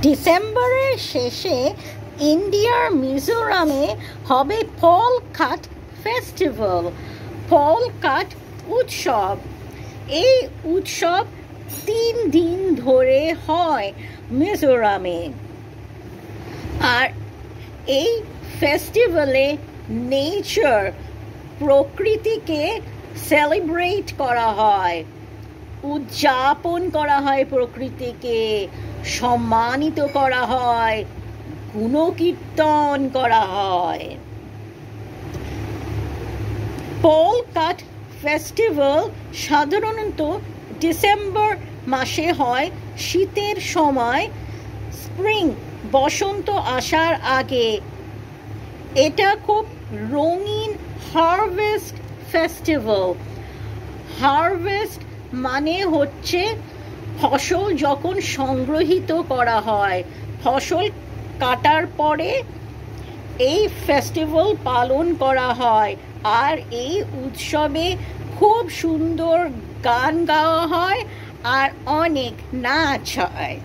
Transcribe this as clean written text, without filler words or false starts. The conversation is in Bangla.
ডিসেম্বরের শেষে ইন্ডিয়ার মিজোরামে হবে ফল কাট ফেস্টিভ্যাল, ফল কাট উৎসব। এই উৎসব 3 দিন ধরে হয় মিজোরামে। আর এই ফেস্টিভ্যালে নেচার, প্রকৃতিকে সেলিব্রেট করা হয়, উদযাপন করা হয়, প্রকৃতিকে সম্মানিত করা হয়, গুণকীর্তন করা হয়। ফল কাট ফেস্টিভ্যাল সাধারণত ডিসেম্বর মাসে হয়, শীতের সময়, স্প্রিং বসন্ত আসার আগে। এটা খুব রঙিন হারভেস্ট ফেস্টিভ্যাল। হারভেস্ট মানে হচ্ছে ফসল যখন সংগ্রহিত করা হয়, ফসল কাটার পরে এই ফেস্টিভ্যাল পালন করা হয়। আর এই উৎসবে খুব সুন্দর গান গাওয়া হয় আর অনেক নাচ হয়।